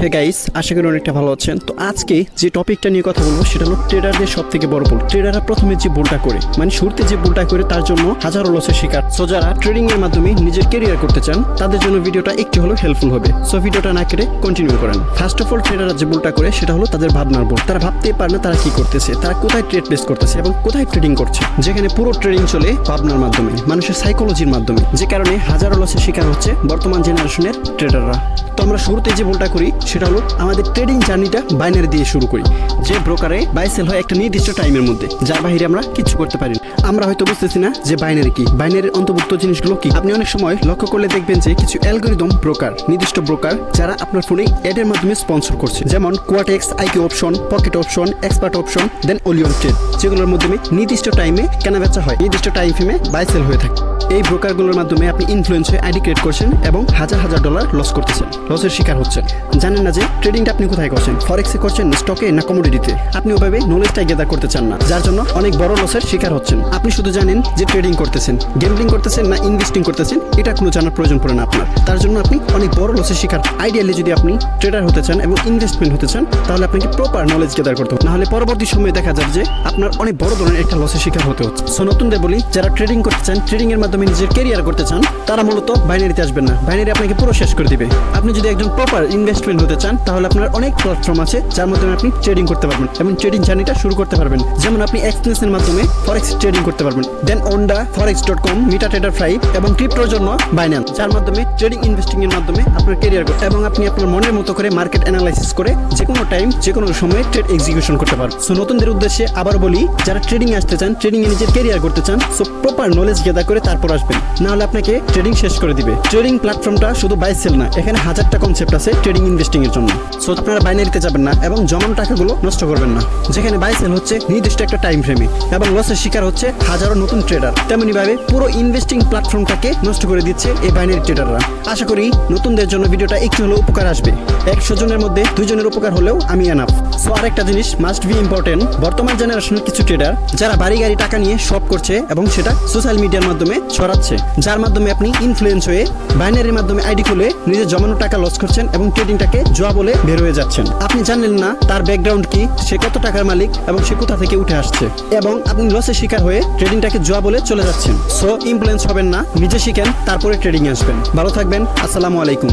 Hey guys, আশা করি অনেকটা ভালো আছেন। তো আজকে যে টপিকটা নিয়ে কথা বলবো সেটা হলো ট্রেডারদের সব থেকে বড় ভুল। ট্রেডাররা প্রথমে যে ভুলটা করে মানে শুরুতে যে ভুলটা করে তার জন্য হাজারো লসের শিকার। সো যারা ট্রেডিং এর মাধ্যমে নিজের ক্যারিয়ার করতে চান তাদের জন্য ভিডিওটা একটু হলেও হেল্পফুল হবে। সো ভিডিওটা না কেটে কন্টিনিউ করেন। ফার্স্ট অফ অল ট্রেডাররা যে ভুলটা করে সেটা হলো তাদের ভাবনার ভুল। তারা ভাবতেই পারে না তারা কি করতেছে, তারা কোথায় ট্রেড প্লেস করতেছে এবং কোথায় ট্রেডিং করছে, যেখানে পুরো ট্রেডিং চলে ভাবনার মাধ্যমে, মানুষের সাইকোলজির মাধ্যমে, যে কারণে হাজারো লসের শিকার হচ্ছে বর্তমান জেনারেশনের ট্রেডাররা। তো আমরা শুরুতে যে ভুলটা করি সেটা হলো আমাদের ট্রেডিং জার্নিটা বাইনারি দিয়ে শুরু করি, যে ব্রোকারে বাই সেল হয় একটা নির্দিষ্ট টাইমের মধ্যে, যার বাইরে আমরা কিছু করতে পারি না। আমরা হয়তো বুঝতেছি না যে বাইনারি কি, বাইনারির অন্তর্ভুক্ত জিনিসগুলো কি। আপনি অনেক সময় লক্ষ্য করলে দেখবেন যে কিছু অ্যালগরিদম ব্রোকার, নির্দিষ্ট ব্রোকার যারা আপনার ফোনে এডের মাধ্যমে স্পন্সর করছে, যেমন Quotex, IQ Option, Pocket Option, Expert Option, then Olymp Trade, যেগুলোর মাধ্যমে নির্দিষ্ট টাইমে কেনাবেচা হয়, নির্দিষ্ট টাইম ফ্রেমে বাই সেল হয়ে থাকে। এই ব্রোকারগুলোর মাধ্যমে আপনি ইনফ্লুয়েন্স হয়ে আইডি ক্রিয়েট করছেন এবং হাজার হাজার ডলার লস করতেছেন, লসের শিকার হচ্ছেন। জানেন না যে ট্রেডিংটা আপনি কোথায় করছেন, ফরেক্সে করছেন, স্টকে না কমোডিটিতে। আপনি ওভাবে নলেজটা গেদার করতে চান না, যার জন্য অনেক বড় লসের শিকার হচ্ছেন। আপনি শুধু জানেন যে ট্রেডিং করতেছেন, গেমলিং করতেছেন না ইনভেস্টিং করতেছেন, এটা কোনো জানার প্রয়োজন পড়ে না আপনার। তার জন্য আপনি অনেক বড় লসের শিকার। আইডিয়ালি যদি আপনি ট্রেডার হতে চান এবং ইনভেস্টমেন্ট হতে চান তাহলে আপনাকে প্রপার নলেজ গেদার করতে হবে, নাহলে পরবর্তী সময়ে দেখা যাবে যে আপনার অনেক বড় ধরনের একটা লসের শিকার হতে হচ্ছে। সো নতুনদের বলি, যারা ট্রেডিং করতে চান, ট্রেডিং এর মাধ্যমে নিজের ক্যারিয়ার করতে চান, তারা মূলত বাইনারিতে আসবেন না। বাইনারি আপনাকে পুরো শেষ করে দিবে। আপনি যদি একজন প্রপার ইনভেস্টমেন্ট হতে চান তাহলে আপনার অনেক প্ল্যাটফর্ম আছে যার মাধ্যমে আপনি ট্রেডিং করতে পারবেন এবং ট্রেডিং জার্নিটা শুরু করতে পারবেন। যেমন আপনি এক্সচেঞ্জের মাধ্যমে ফরেক্স ট্রেডিং করতে পারবেন, দেন ওন্ডা, forex.com, MetaTrader 5 এবং ক্রিপ্টোর জন্য বাইন্যান্স, যার মাধ্যমে ট্রেডিং ইনভেস্টিং এর মাধ্যমে আপনার ক্যারিয়ার করতে এবং আপনি আপনার মনের মতো করে মার্কেট অ্যানালাইসিস করে যে কোনো টাইম যে কোনো সময়ে ট্রেড এক্সিকিউশন করতে পারবেন। সো নতুনদের উদ্দেশ্যে আবার বলি, যারা ট্রেডিং এ আসতে চান, ট্রেডিং এ নিজের ক্যারিয়ার করতে চান, সো প্রপার নলেজ গেদার করে তারপর আসবেন, না হলে আপনাকে ট্রেডিং শেষ করে দিবে। ট্রেডিং প্ল্যাটফর্মটা শুধু বাই সেল না, এখানে হাজারটা কনসেপ্ট আছে ট্রেডিং ইনভেস্টিং এর জন্য। সো আপনারা বাইনারিতে যাবেন না এবং জমানো টাকাগুলো নষ্ট করবেন না, যেখানে বাই সেল হচ্ছে নির্দিষ্ট একটা টাইম ফ্রেমে এবং লসের শিকার হচ্ছে হাজারো নতুন ট্রেডার। তেমনি ভাবে পুরো ইনভেস্টিং প্ল্যাটফর্মটাকে নষ্ট করে দিচ্ছে এই বাইনারি ট্রেডাররা। আশা করি নতুনদের জন্য ভিডিওটা একটু হলেও উপকার আসবে। 100 জনের মধ্যে 2 জনের উপকার হলেও আমি এনাফ। সো আরেকটা জিনিস মাস্ট বি ইম্পর্টেন্ট, বর্তমান জেনারেশনের কিছু ট্রেডার যারা বাড়ি গাড়ি টাকা নিয়ে শপ করছে এবং সেটা সোশ্যাল মিডিয়ার মাধ্যমে ছড়াচ্ছে, যার মাধ্যমে আপনি ইনফ্লুয়েন্স হয়ে বাইনারির মাধ্যমে আইডি খুলে নিজের জমানো টাকা লস করছেন এবং ট্রেডিংটাকে জুয়া বলে বের হয়ে যাচ্ছেন। আপনি জানেন না তার ব্যাকগ্রাউন্ড কি, সে কত টাকার মালিক এবং সে কোথা থেকে উঠে আসছে, এবং আপনি লসের শিকার হয়ে ট্রেডিংটাকে জুয়া বলে চলে যাচ্ছেন। সো ইনফ্লুয়েন্স হবেন না, নিজে শিখেন, তারপরে ট্রেডিং আসবেন। ভালো থাকবেন, আসসালামু আলাইকুম।